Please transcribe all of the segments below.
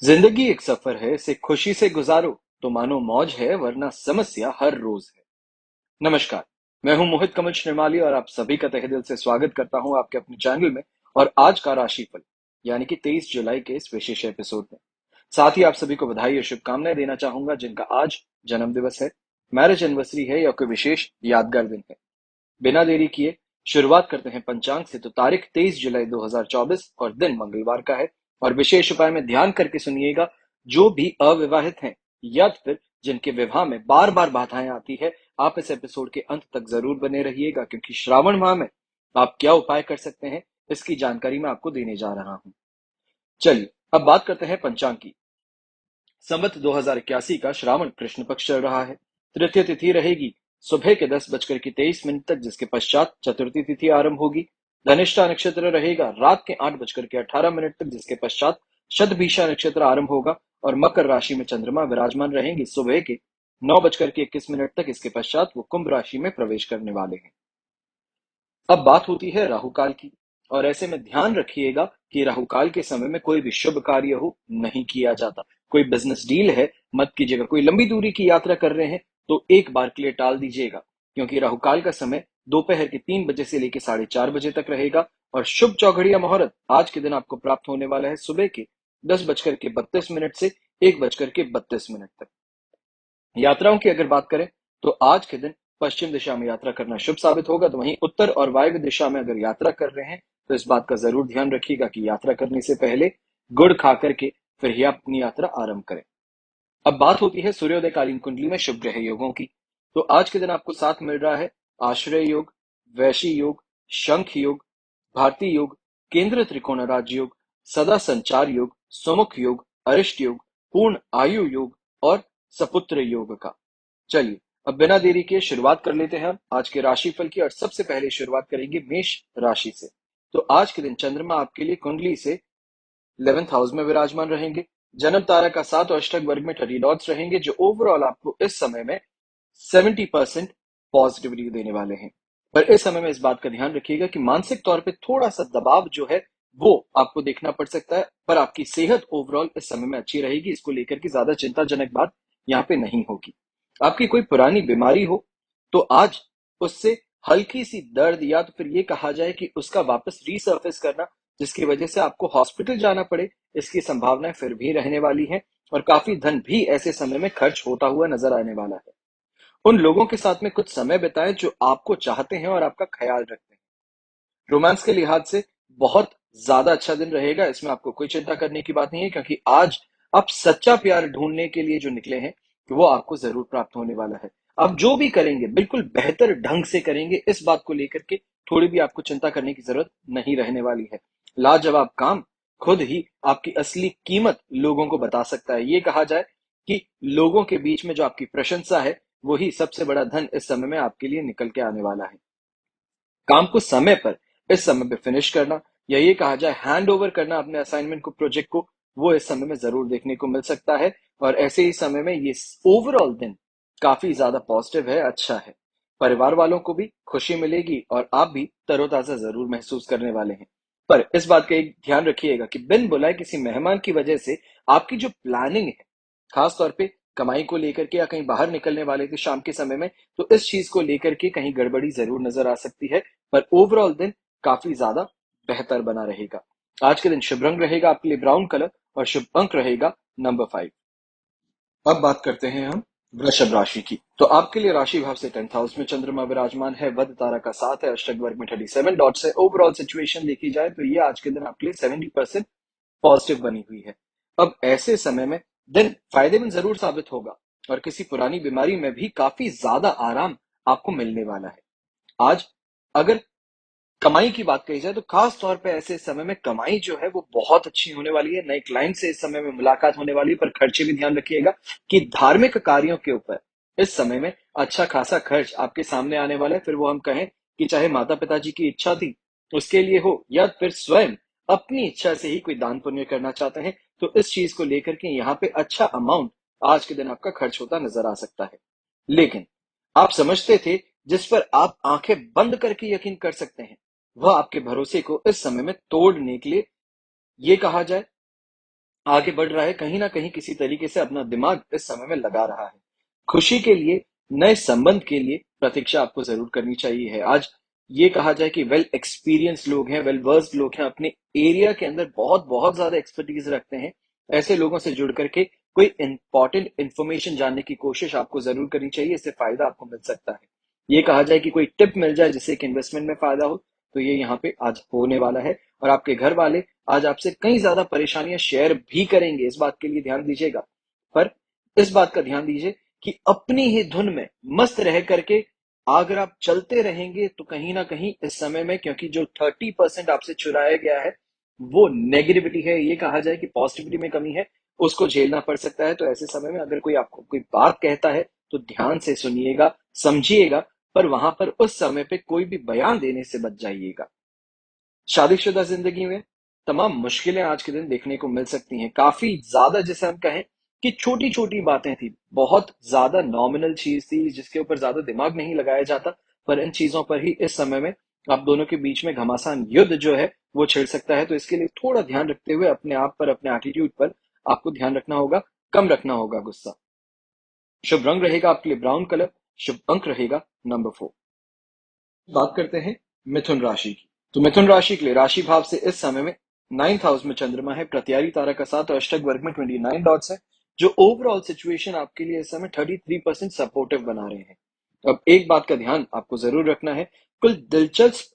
जिंदगी एक सफर है, इसे खुशी से गुजारो तो मानो मौज है, वरना समस्या हर रोज है। नमस्कार। मैं हूं मोहित कमल श्रीमाली और आप सभी का तहे दिल से स्वागत करता हूं आपके अपने चैनल में। और आज का राशिफल यानी कि 23 जुलाई के इस विशेष एपिसोड में साथ ही आप सभी को बधाई और शुभकामनाएं देना चाहूंगा जिनका आज जन्म दिवस है, मैरिज एनिवर्सरी है या कोई विशेष यादगार दिन है। बिना देरी किए शुरुआत करते हैं पंचांग से। तो तारीख 23 जुलाई 2024 और दिन मंगलवार का है। और विशेष उपाय में ध्यान करके सुनिएगा। जो भी अविवाहित हैं या फिर जिनके विवाह में बार बार बाधाएं आती है, आप इस एपिसोड के अंत तक जरूर बने रहिएगा, क्योंकि श्रावण माह में आप क्या उपाय कर सकते हैं इसकी जानकारी मैं आपको देने जा रहा हूं। चलिए अब बात करते हैं पंचांग की। संवत 2081 का श्रावण कृष्ण पक्ष चल रहा है। तृतीय तिथि रहेगी सुबह के 10:23 तक, जिसके पश्चात चतुर्थी तिथि आरंभ होगी। धनिष्ठा नक्षत्र रहेगा रात के 8:18 तक, जिसके पश्चात शतभिषा नक्षत्र आरंभ होगा। और मकर राशि में चंद्रमा विराजमान रहेंगे सुबह के 9:21 तक। इसके पश्चात वो कुंभ राशि में प्रवेश करने वाले हैं। अब बात होती है राहु काल की। और ऐसे में ध्यान रखिएगा कि राहु काल के समय में कोई भी शुभ कार्य हो नहीं किया जाता। कोई बिजनेस डील है मत कीजिएगा। कोई लंबी दूरी की यात्रा कर रहे हैं तो एक बार के लिए टाल दीजिएगा, क्योंकि राहु काल का समय दोपहर के 3 बजे से लेकर 4:30 बजे तक रहेगा। और शुभ चौघड़िया मुहूर्त आज के दिन आपको प्राप्त होने वाला है सुबह के 10:32 से 1:32 तक। यात्राओं की अगर बात करें तो आज के दिन पश्चिम दिशा में यात्रा करना शुभ साबित होगा। तो वहीं उत्तर और वायव्य दिशा में अगर यात्रा कर रहे हैं तो इस बात का जरूर ध्यान रखिएगा कि यात्रा करने से पहले गुड़ खा करके फिर ही आप अपनी यात्रा आरंभ करें। अब बात होती है सूर्योदयकालीन कुंडली में शुभ ग्रह योगों की। तो आज के दिन आपको साथ मिल रहा है आश्रय योग, वैशी योग, शंख योग, भारतीय योग, केंद्र त्रिकोण राज्य योग, सदा संचार योग, सुमुख योग, अरिष्ट योग, पूर्ण आयु योग और सपुत्र योग का। चलिए अब बिना देरी के शुरुआत कर लेते हैं हम आज के राशिफल की। और सबसे पहले शुरुआत करेंगे मेष राशि से। तो आज के दिन चंद्रमा आपके लिए कुंडली से 11th हाउस में विराजमान रहेंगे। जन्म तारा का 7 और अष्टक वर्ग में 30 डॉट्स रहेंगे, जो ओवरऑल आपको इस समय में 70% पॉजिटिविटी देने वाले हैं। पर इस समय में इस बात का ध्यान रखिएगा कि मानसिक तौर पे थोड़ा सा दबाव जो है वो आपको देखना पड़ सकता है, पर आपकी सेहत ओवरऑल इस समय में अच्छी रहेगी। इसको लेकर के ज्यादा चिंताजनक बात यहाँ पे नहीं होगी। आपकी कोई पुरानी बीमारी हो तो आज उससे हल्की सी दर्द या तो फिर ये कहा जाए कि उसका वापस रीसर्फेस करना, जिसकी वजह से आपको हॉस्पिटल जाना पड़े, इसकी संभावनाएं फिर भी रहने वाली हैं। और काफी धन भी ऐसे समय में खर्च होता हुआ नजर आने वाला है। उन लोगों के साथ में कुछ समय बिताएं जो आपको चाहते हैं और आपका ख्याल रखते हैं। रोमांस के लिहाज से बहुत ज्यादा अच्छा दिन रहेगा, इसमें आपको कोई चिंता करने की बात नहीं है, क्योंकि आज आप सच्चा प्यार ढूंढने के लिए जो निकले हैं वो आपको जरूर प्राप्त होने वाला है। आप जो भी करेंगे बिल्कुल बेहतर ढंग से करेंगे, इस बात को लेकर के थोड़ी भी आपको चिंता करने की जरूरत नहीं रहने वाली है। लाजवाब काम खुद ही आपकी असली कीमत लोगों को बता सकता है। ये कहा जाए कि लोगों के बीच में जो आपकी प्रशंसा है वही सबसे बड़ा धन इस समय में आपके लिए निकल के आने वाला है। काम को समय पर इस समय पे फिनिश करना, या ये कहा जाए हैंड ओवर करना अपने असाइनमेंट को, प्रोजेक्ट को, वो इस समय में जरूर देखने को मिल सकता है। और ऐसे ही समय में ये ओवरऑल दिन काफी ज्यादा पॉजिटिव है, अच्छा है। परिवार वालों को भी खुशी मिलेगी और आप भी तरोताजा जरूर महसूस करने वाले हैं। पर इस बात का एक ध्यान रखिएगा कि बिन बुलाए किसी मेहमान की वजह से आपकी जो प्लानिंग है, खास तौर पे कमाई को लेकर के या कहीं बाहर निकलने वाले थे शाम के समय में, तो इस चीज को लेकर के कहीं गड़बड़ी जरूर नजर आ सकती है। पर ओवरऑल दिन काफी ज्यादा बेहतर बना रहेगा। आज के दिन शुभ रंग रहेगा आपके लिए ब्राउन कलर और शुभ अंक रहेगा नंबर 5। अब बात करते हैं हम वृषभ राशि की। तो आपके लिए राशि भाव से 10th हाउस में चंद्रमा विराजमान है। वध तारा का 7 है, अष्टक वर्ग में 37 डॉट्स है। ओवरऑल सिचुएशन देखी जाए तो ये आज के दिन आपके लिए 70% पॉजिटिव बनी हुई है। अब ऐसे समय में दिन फायदेमंद जरूर साबित होगा और किसी पुरानी बीमारी में भी काफी ज्यादा आराम आपको मिलने वाला है। आज अगर कमाई की बात कही जाए तो खास तौर पे ऐसे समय में कमाई जो है वो बहुत अच्छी होने वाली है। नए क्लाइंट से इस समय में मुलाकात होने वाली है। पर खर्चे भी ध्यान रखिएगा कि धार्मिक कार्यों के ऊपर इस समय में अच्छा खासा खर्च आपके सामने आने वाला है। फिर वो हम कहें कि चाहे माता पिता जी की इच्छा थी उसके लिए हो या फिर स्वयं अपनी इच्छा से ही कोई दान पुण्य करना चाहते हैं, तो इस चीज को लेकर के यहाँ पे अच्छा अमाउंट आज के दिन आपका खर्च होता नजर आ सकता है। लेकिन आप समझते थे जिस पर आप आंखें बंद करके यकीन कर सकते हैं, वह आपके भरोसे को इस समय में तोड़ने के लिए, ये कहा जाए आगे बढ़ रहा है, कहीं ना कहीं किसी तरीके से अपना दिमाग इस समय में लगा रहा है। खुशी के लिए, नए संबंध के लिए प्रतीक्षा आपको जरूर करनी चाहिए है। आज ये कहा जाए कि वेल एक्सपीरियंस लोग हैं, वेल वर्स्ड लोग हैं, अपने एरिया के अंदर बहुत बहुत ज्यादा एक्सपर्टीज रखते हैं। ऐसे लोगों से जुड़ करके कोई इंपॉर्टेंट इंफॉर्मेशन जानने की कोशिश आपको जरूर करनी चाहिए, इससे फायदा आपको मिल सकता है। ये कहा जाए कि कोई टिप मिल जाए जिससे एक इन्वेस्टमेंट में फायदा हो, तो ये यहाँ पे आज होने वाला है। और आपके घर वाले आज आपसे कई ज्यादा परेशानियां शेयर भी करेंगे, इस बात के लिए ध्यान दीजिएगा। पर इस बात का ध्यान दीजिए कि अपनी ही धुन में मस्त रह करके अगर आप चलते रहेंगे तो कहीं ना कहीं इस समय में, क्योंकि जो 30% आपसे चुराया गया है वो नेगेटिविटी है, ये कहा जाए कि पॉजिटिविटी में कमी है, उसको झेलना पड़ सकता है। तो ऐसे समय में अगर कोई आपको कोई बात कहता है तो ध्यान से सुनिएगा, समझिएगा, पर वहां पर उस समय पे कोई भी बयान देने से बच जाइएगा। शादीशुदा जिंदगी में तमाम मुश्किलें आज के दिन देखने को मिल सकती हैं, काफी ज्यादा, जिसे हम कहें कि छोटी छोटी बातें थी, बहुत ज्यादा नॉमिनल चीज थी जिसके ऊपर ज्यादा दिमाग नहीं लगाया जाता, पर इन चीजों पर ही इस समय में आप दोनों के बीच में घमासान युद्ध जो है वो छिड़ सकता है। तो इसके लिए थोड़ा ध्यान रखते हुए अपने आप पर, अपने एटीट्यूड पर आपको ध्यान रखना होगा, कम रखना होगा गुस्सा। शुभ रंग रहेगा आपके लिए ब्राउन कलर। शुभ अंक रहेगा नंबर 4। बात करते हैं मिथुन राशि की। तो मिथुन राशि के लिए राशि भाव से इस समय में 9th हाउस में चंद्रमा है, प्रत्यारी तारा का साथ और अष्टक वर्ग में 29 डॉट्स है, जो ओवरऑल सिचुएशन आपके लिए इस समय 33% सपोर्टिव बना रहे हैं। अब एक बात का ध्यान आपको जरूर रखना है, कुल दिलचस्प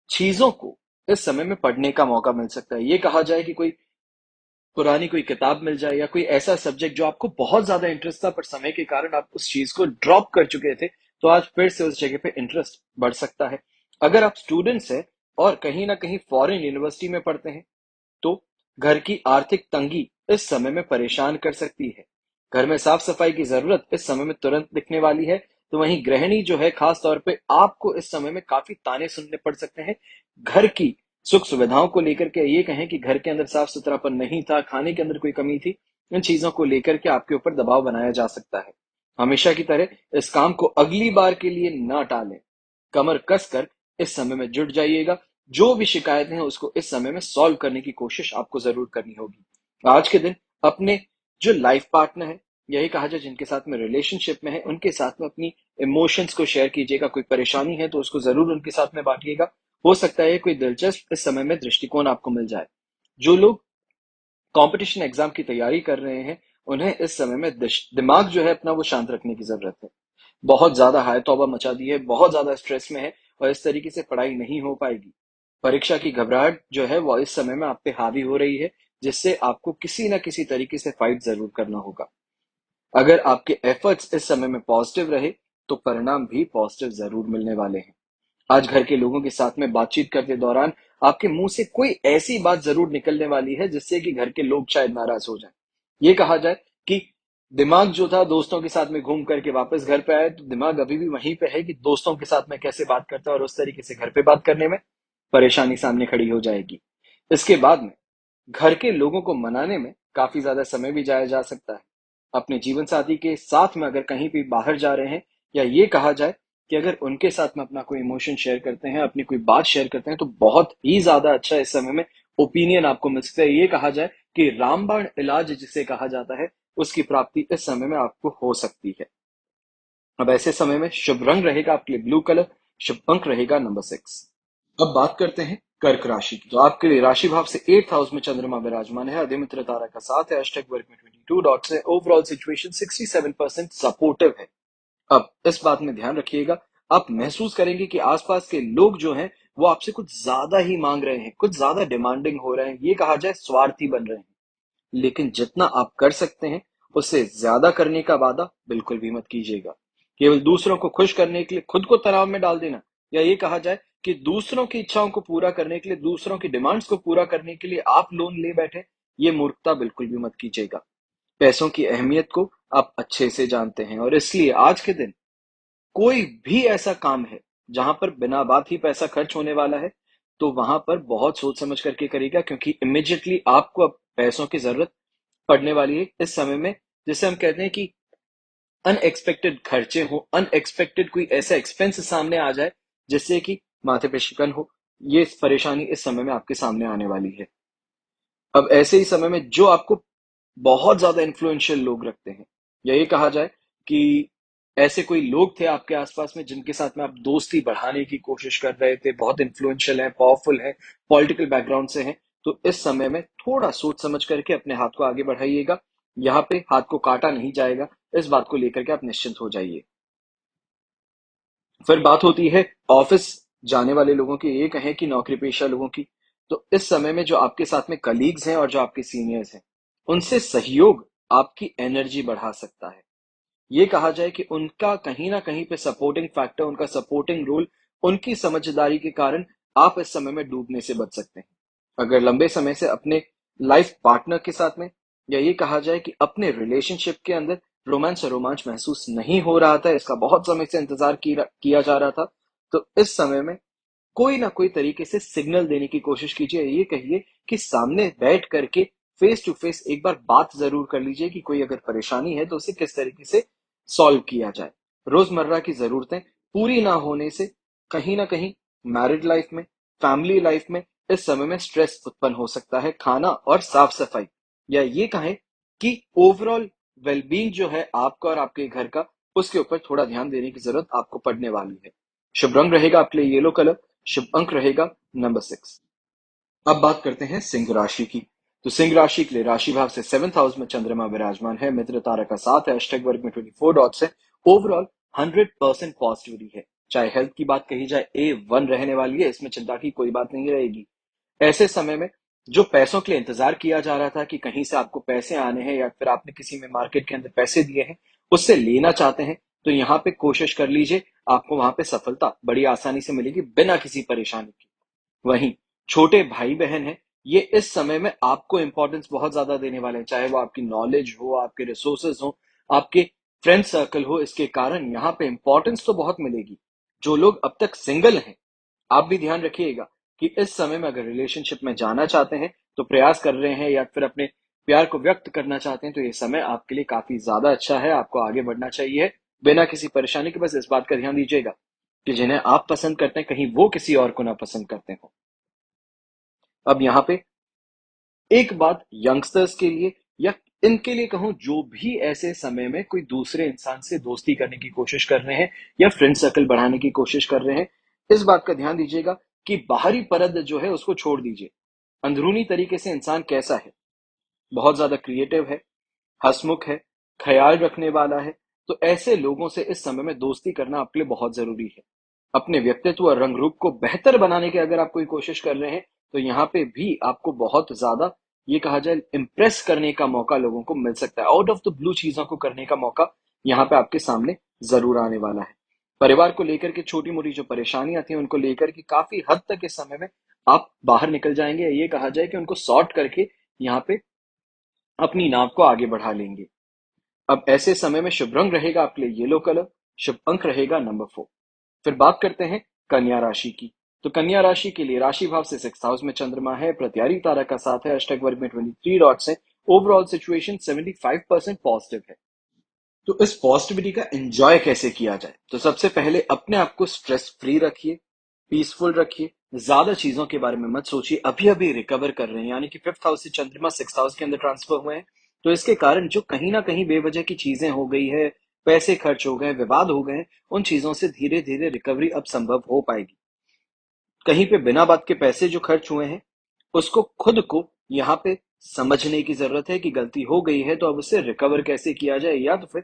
चीजों को इस समय में पढ़ने का मौका मिल सकता है। ये कहा जाए कि कोई पुरानी कोई किताब मिल जाए या कोई ऐसा सब्जेक्ट जो आपको बहुत ज्यादा इंटरेस्ट था पर समय के कारण आप उस चीज को ड्रॉप कर चुके थे, तो आज फिर से उस जगह पे इंटरेस्ट बढ़ सकता है। अगर आप स्टूडेंट्स हैं और कहीं ना कहीं फॉरेन यूनिवर्सिटी में पढ़ते हैं, तो घर की आर्थिक तंगी इस समय में परेशान कर सकती है। घर में साफ सफाई की जरूरत इस समय में तुरंत दिखने वाली है। तो वहीं गृहिणी जो है, खास तौर पे आपको इस समय में काफी ताने सुनने पड़ सकते हैं घर की सुख सुविधाओं को लेकर के। ये कहें कि घर के अंदर साफ सुथरापन नहीं था, खाने के अंदर कोई कमी थी, इन चीजों को लेकर के आपके ऊपर दबाव बनाया जा सकता है। हमेशा की तरह इस काम को अगली बार के लिए ना टालें, कमर कसकर इस समय में जुट जाइएगा। जो भी शिकायतें हैं उसको इस समय में सॉल्व करने की कोशिश आपको जरूर करनी होगी। आज के दिन अपने जो लाइफ पार्टनर है, यही कहा जाए जिनके साथ में रिलेशनशिप में है, उनके साथ में अपनी इमोशंस को शेयर कीजिएगा। कोई परेशानी है तो उसको जरूर उनके साथ में बांटिएगा। हो सकता है कोई दिलचस्प इस समय में दृष्टिकोण आपको मिल जाए। जो लोग कंपटीशन एग्जाम की तैयारी कर रहे हैं, उन्हें इस समय में दिमाग जो है अपना वो शांत रखने की जरूरत है। बहुत ज्यादा हाय तौबा मचा दी है, बहुत ज्यादा स्ट्रेस में है और इस तरीके से पढ़ाई नहीं हो पाएगी। परीक्षा की घबराहट जो है वो इस समय में आप पे हावी हो रही है, जिससे आपको किसी ना किसी तरीके से फाइट जरूर करना होगा। अगर आपके एफर्ट्स इस समय में पॉजिटिव रहे तो परिणाम भी पॉजिटिव जरूर मिलने वाले हैं। आज घर के लोगों के साथ में बातचीत करते दौरान आपके मुंह से कोई ऐसी बात जरूर निकलने वाली है जिससे कि घर के लोग शायद नाराज हो जाएं। ये कहा जाए कि दिमाग जो था दोस्तों के साथ में घूम करके वापस घर पे आए, तो दिमाग अभी भी वहीं पे है कि दोस्तों के साथ में कैसे बात करता है, और उस तरीके से घर पे बात करने में परेशानी सामने खड़ी हो जाएगी। इसके बाद में घर के लोगों को मनाने में काफी ज्यादा समय भी जाया जा सकता है। अपने जीवन साथी के साथ में अगर कहीं भी बाहर जा रहे हैं, या ये कहा जाए कि अगर उनके साथ में अपना कोई इमोशन शेयर करते हैं, अपनी कोई बात शेयर करते हैं, तो बहुत ही ज्यादा अच्छा इस समय में ओपिनियन आपको मिल सकता है। ये कहा जाए कि रामबाण इलाज जिसे कहा जाता है, उसकी प्राप्ति इस समय में आपको हो सकती है। अब ऐसे समय में शुभ रंग रहेगा आपके लिए ब्लू कलर। शुभ अंक रहेगा नंबर 6। अब बात करते हैं कर्क राशि की। तो आपके लिए राशि भाव से 8th हाउस में चंद्रमा विराजमान है, अधिमित्र तारा का साथ है, अष्टक वर्ग में 22 डॉट्स है, ओवरऑल सिचुएशन 67% सपोर्टिव है। अब इस बात में ध्यान रखिएगा, आप महसूस करेंगे कि आसपास के लोग जो हैं वो आपसे कुछ ज्यादा ही मांग रहे हैं, कुछ ज्यादा डिमांडिंग हो रहे हैं, ये कहा जाए स्वार्थी बन रहे हैं। लेकिन जितना आप कर सकते हैं उससे ज्यादा करने का वादा बिल्कुल भी मत कीजिएगा। केवल दूसरों को खुश करने के लिए खुद को तनाव में डाल देना, या ये कहा जाए कि दूसरों की इच्छाओं को पूरा करने के लिए, दूसरों की डिमांड्स को पूरा करने के लिए आप लोन ले बैठे, ये मूर्खता बिल्कुल भी मत कीजिएगा। पैसों की अहमियत को आप अच्छे से जानते हैं, और इसलिए आज के दिन कोई भी ऐसा काम है जहां पर बिना बात ही पैसा खर्च होने वाला है, तो वहां पर बहुत सोच समझ करके करिएगा, क्योंकि इमिडिएटली आपको अब पैसों की जरूरत पड़ने वाली है इस समय में। जिसे हम कहते हैं कि अनएक्सपेक्टेड खर्चे हो, अनएक्सपेक्टेड कोई ऐसा एक्सपेंस सामने आ जाए जिससे कि माथे पे शिकन हो, ये परेशानी इस समय में आपके सामने आने वाली है। अब ऐसे ही समय में जो आपको बहुत ज्यादा इन्फ्लुएंशियल लोग रखते हैं, या ये कहा जाए कि ऐसे कोई लोग थे आपके आसपास में जिनके साथ में आप दोस्ती बढ़ाने की कोशिश कर रहे थे, बहुत इन्फ्लुएंशियल हैं, पावरफुल हैं, पॉलिटिकल बैकग्राउंड से हैं, तो इस समय में थोड़ा सोच समझ करके अपने हाथ को आगे बढ़ाइएगा। यहाँ पे हाथ को काटा नहीं जाएगा, इस बात को लेकर के आप निश्चिंत हो जाइए। फिर बात होती है ऑफिस जाने वाले लोगों की, ये कहें कि नौकरी पेशा लोगों की। तो इस समय में जो आपके साथ में कलीग्स हैं और जो आपके सीनियर्स हैं, उनसे सहयोग आपकी एनर्जी बढ़ा सकता है। ये कहा जाए कि उनका कहीं ना कहीं पे सपोर्टिंग फैक्टर, उनका सपोर्टिंग रोल, उनकी समझदारी के कारण आप इस समय में डूबने से बच सकते हैं। अगर लंबे समय से अपने लाइफ पार्टनर के साथ में, या ये कहा जाए कि अपने रिलेशनशिप के अंदर रोमांस और रोमांच महसूस नहीं हो रहा था, इसका बहुत समय से इंतजार किया जा रहा था, तो इस समय में कोई ना कोई तरीके से सिग्नल देने की कोशिश कीजिए। ये कहिए कि सामने बैठ करके फेस टू फेस एक बार बात जरूर कर लीजिए कि कोई अगर परेशानी है तो उसे किस तरीके से सॉल्व किया जाए। रोजमर्रा की जरूरतें पूरी ना होने से कहीं ना कहीं मैरिड लाइफ में, फैमिली लाइफ में इस समय में स्ट्रेस उत्पन्न हो सकता है। खाना और साफ सफाई, या ये कहें कि ओवरऑल वेलबींग जो है आपका और आपके घर का, उसके ऊपर थोड़ा ध्यान देने की जरूरत आपको पड़ने वाली है। शुभ रंग रहेगा आपके लिए येलो कलर, शुभ अंक रहेगा नंबर 6। अब बात करते हैं सिंह राशि की। तो सिंह राशि के लिए राशि भाव से 7th हाउस में चंद्रमा विराजमान है, मित्र तारा का साथ है, अष्टक वर्ग में 24 डॉट्स है। ओवरऑल 100% पॉजिटिविटी है। चाहे हेल्थ की बात कही जाए, A1 रहने वाली है, इसमें चिंता की कोई बात नहीं रहेगी। ऐसे समय में जो पैसों के लिए इंतजार किया जा रहा था कि कहीं से आपको पैसे आने हैं, या फिर आपने किसी में मार्केट के अंदर पैसे दिए हैं, उससे लेना चाहते हैं, तो यहाँ पे कोशिश कर लीजिए, आपको वहां पे सफलता बड़ी आसानी से मिलेगी बिना किसी परेशानी के। वहीं छोटे भाई बहन हैं, ये इस समय में आपको इंपॉर्टेंस बहुत ज्यादा देने वाले हैं, चाहे वो आपकी नॉलेज हो, आपके रिसोर्सेज हो, आपके फ्रेंड सर्कल हो, इसके कारण यहाँ पे इंपॉर्टेंस तो बहुत मिलेगी। जो लोग अब तक सिंगल हैं, आप भी ध्यान रखिएगा कि इस समय में अगर रिलेशनशिप में जाना चाहते हैं, तो प्रयास कर रहे हैं, या फिर अपने प्यार को व्यक्त करना चाहते हैं, तो ये समय आपके लिए काफी ज्यादा अच्छा है, आपको आगे बढ़ना चाहिए बिना किसी परेशानी के। बस इस बात का ध्यान दीजिएगा कि जिन्हें आप पसंद करते हैं, कहीं वो किसी और को ना पसंद करते हो। अब यहाँ पे एक बात यंगस्टर्स के लिए, या इनके लिए कहूं, जो भी ऐसे समय में कोई दूसरे इंसान से दोस्ती करने की कोशिश कर रहे हैं, या फ्रेंड सर्कल बढ़ाने की कोशिश कर रहे हैं, इस बात का ध्यान दीजिएगा कि बाहरी परत जो है उसको छोड़ दीजिए। अंदरूनी तरीके से इंसान कैसा है, बहुत ज्यादा क्रिएटिव है, हंसमुख है, ख्याल रखने वाला है, तो ऐसे लोगों से इस समय में दोस्ती करना आपके लिए बहुत जरूरी है। अपने व्यक्तित्व और रंग रूप को बेहतर बनाने की अगर आप कोई कोशिश कर रहे हैं, तो यहाँ पे भी आपको बहुत ज्यादा, ये कहा जाए, इम्प्रेस करने का मौका लोगों को मिल सकता है। आउट ऑफ द ब्लू चीजों को करने का मौका यहाँ पे आपके सामने जरूर आने वाला है। परिवार को लेकर के छोटी मोटी जो परेशानियां थी, उनको लेकर के काफी हद तक इस समय में आप बाहर निकल जाएंगे, ये कहा जाए कि उनको सॉर्ट करके यहाँ पे अपनी नाव को आगे बढ़ा लेंगे। अब ऐसे समय में शुभ रंग रहेगा आपके लिए येलो कलर, शुभ अंक रहेगा नंबर 4। फिर बात करते हैं कन्या राशि की। तो कन्या राशि के लिए राशि भाव से 6th हाउस में चंद्रमा है, प्रत्यारी तारा का साथ है, अष्टक वर्ग में 23 डॉट्स है। ओवरऑल सिचुएशन 75% पॉजिटिव है। तो इस पॉजिटिविटी का एंजॉय कैसे किया जाए, तो सबसे पहले अपने आप को स्ट्रेस फ्री रखिए, पीसफुल रखिए, ज्यादा चीजों के बारे में मत सोचिए। अभी अभी रिकवर कर रहे हैं, यानी कि 5th हाउस से चंद्रमा 6th हाउस के अंदर ट्रांसफर हुए हैं, तो इसके कारण जो कहीं ना कहीं बेवजह की चीजें हो गई है, पैसे खर्च हो गए, विवाद हो गए, उन चीजों से धीरे धीरे रिकवरी अब संभव हो पाएगी। कहीं पे बिना बात के पैसे जो खर्च हुए हैं, उसको खुद को यहाँ पे समझने की जरूरत है कि गलती हो गई है, तो अब उससे रिकवर कैसे किया जाए, या तो फिर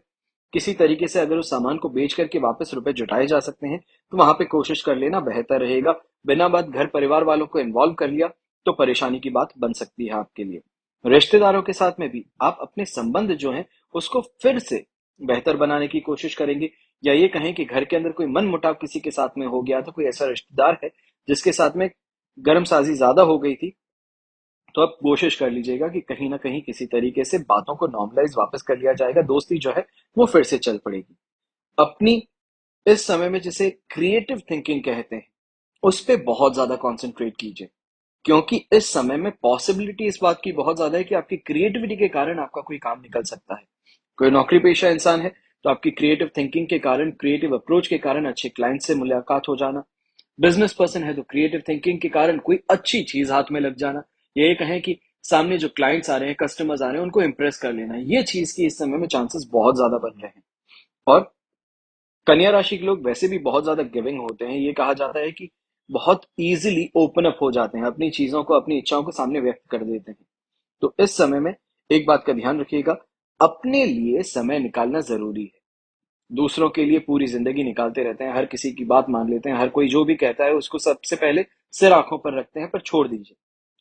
किसी तरीके से अगर उस सामान को बेच करके वापस रुपए जुटाए जा सकते हैं, तो वहां पे कोशिश कर लेना बेहतर रहेगा। बिना बात घर परिवार वालों को इन्वॉल्व कर लिया, तो परेशानी की बात बन सकती है आपके लिए। रिश्तेदारों के साथ में भी आप अपने संबंध जो है उसको फिर से बेहतर बनाने की कोशिश करेंगे, या ये कहें कि घर के अंदर कोई मन मुटाव किसी के साथ में हो गया, तो कोई ऐसा रिश्तेदार है जिसके साथ में गर्म साजी ज्यादा हो गई थी, तो आप कोशिश कर लीजिएगा कि कहीं ना कहीं किसी तरीके से बातों को नॉर्मलाइज वापस कर लिया जाएगा, दोस्ती जो है वो फिर से चल पड़ेगी। अपनी इस समय में जिसे क्रिएटिव थिंकिंग कहते हैं, उस पे बहुत ज्यादा कंसंट्रेट कीजिए, क्योंकि इस समय में पॉसिबिलिटी इस बात की बहुत ज्यादा है कि आपकी क्रिएटिविटी के कारण आपका कोई काम निकल सकता है। कोई नौकरी पेशा इंसान है, तो आपकी क्रिएटिव थिंकिंग के कारण, क्रिएटिव अप्रोच के कारण अच्छे क्लाइंट से मुलाकात हो जाना। बिजनेस पर्सन है तो क्रिएटिव थिंकिंग के कारण कोई अच्छी चीज हाथ में लग जाना। ये कहें कि सामने जो क्लाइंट्स आ रहे हैं, कस्टमर्स आ रहे हैं, उनको इम्प्रेस कर लेना, ये चीज की इस समय में चांसेस बहुत ज्यादा बन रहे हैं। और कन्या राशि के लोग वैसे भी बहुत ज्यादा गिविंग होते हैं। ये कहा जाता है कि बहुत इजीली ओपन अप हो जाते हैं, अपनी चीजों को, अपनी इच्छाओं को सामने व्यक्त कर देते हैं। तो इस समय में एक बात का ध्यान रखिएगा, अपने लिए समय निकालना जरूरी है। दूसरों के लिए पूरी जिंदगी निकालते रहते हैं, हर किसी की बात मान लेते हैं, हर कोई जो भी कहता है उसको सबसे पहले सिर आंखों पर रखते हैं, पर छोड़ दीजिए।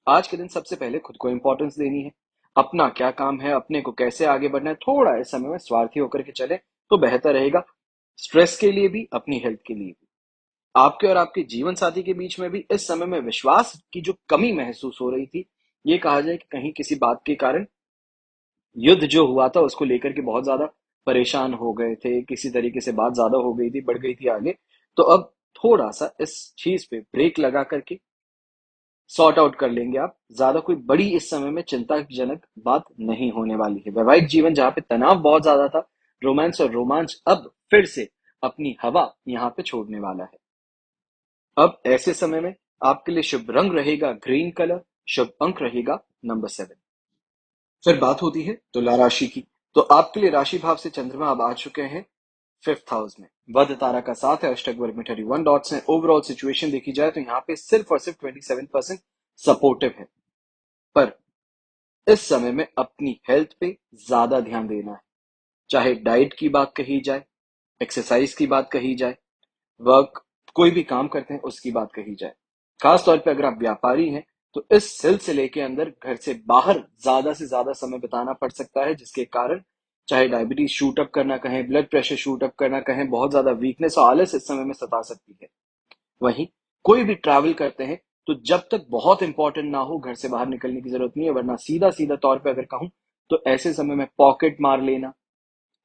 आज के दिन सबसे पहले खुद को इंपॉर्टेंस देनी है। अपना क्या काम है, अपने को कैसे आगे बढ़ना है, थोड़ा इस समय में स्वार्थी होकर के चले तो बेहतर रहेगा। स्ट्रेस के लिए भी, अपनी हेल्थ के लिए भी। आपके और आपके जीवन साथी के बीच में भी इस समय में विश्वास की जो कमी महसूस हो रही थी, ये कहा जाए कि कहीं किसी बात के कारण युद्ध जो हुआ था उसको लेकर के बहुत ज्यादा परेशान हो गए थे, किसी तरीके से बात ज्यादा हो गई थी, बढ़ गई थी आगे। तो अब थोड़ा सा इस चीज पे ब्रेक लगा करके सॉर्ट आउट कर लेंगे आप। ज्यादा कोई बड़ी इस समय में चिंताजनक बात नहीं होने वाली है। वैवाहिक जीवन जहाँ पे तनाव बहुत ज्यादा था, रोमांस और रोमांच अब फिर से अपनी हवा यहाँ पे छोड़ने वाला है। अब ऐसे समय में आपके लिए शुभ रंग रहेगा ग्रीन कलर, शुभ अंक रहेगा नंबर 7। फिर बात होती है तुला राशि की। तो आपके लिए राशि भाव से चंद्रमा अब आ चुके हैं फिफ्थ हाउस में। वध तारा का साथ है, अष्टक वर्ग में 31 डॉट्स हैं। ओवरऑल सिचुएशन देखी जाए तो यहाँ पे सिर्फ और सिर्फ 27% सपोर्टिव है। पर इस समय में अपनी हेल्थ पे ज्यादा ध्यान देना है। चाहे डाइट की बात कही जाए, एक्सरसाइज की बात कही जाए, वर्क, कोई भी काम करते हैं उसकी बात कही जाए। खास तौर पे अगर आप व्यापारी हैं तो इस सिलसिले के अंदर घर से बाहर ज्यादा से ज्यादा समय बिताना पड़ सकता है, जिसके कारण चाहे डायबिटीज शूट अप करना कहें, ब्लड प्रेशर शूट अप करना कहें, बहुत ज्यादा वीकनेस और आलस इस समय में सता सकती है। वहीं कोई भी ट्रैवल करते हैं तो जब तक बहुत इंपॉर्टेंट ना हो घर से बाहर निकलने की जरूरत नहीं है, वरना सीधा सीधा तौर पे अगर कहूं तो ऐसे समय में पॉकेट मार लेना,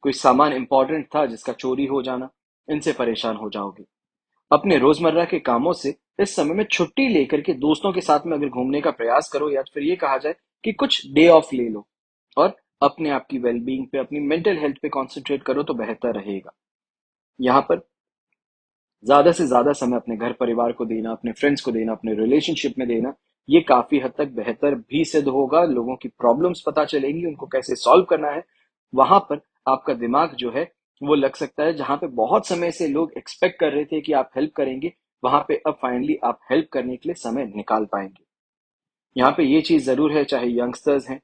कोई सामान इंपॉर्टेंट था जिसका चोरी हो जाना, इनसे परेशान हो जाओगे। अपने रोजमर्रा के कामों से इस समय में छुट्टी लेकर के दोस्तों के साथ में अगर घूमने का प्रयास करो, या फिर ये कहा जाए कि कुछ डे ऑफ ले लो और अपने आप की वेलबींग पे, अपनी मेंटल हेल्थ पे कंसंट्रेट करो तो बेहतर रहेगा। यहाँ पर ज्यादा से ज्यादा समय अपने घर परिवार को देना, अपने फ्रेंड्स को देना, अपने रिलेशनशिप में देना, ये काफी हद तक बेहतर भी सिद्ध होगा। लोगों की प्रॉब्लम्स पता चलेंगी, उनको कैसे सॉल्व करना है। वहां पर आपका दिमाग जो है वो लग सकता है। जहां पे बहुत समय से लोग एक्सपेक्ट कर रहे थे कि आप हेल्प करेंगे, वहां पे अब फाइनली आप हेल्प करने के लिए समय निकाल पाएंगे। यहाँ पे ये चीज जरूर है, चाहे यंगस्टर्स हैं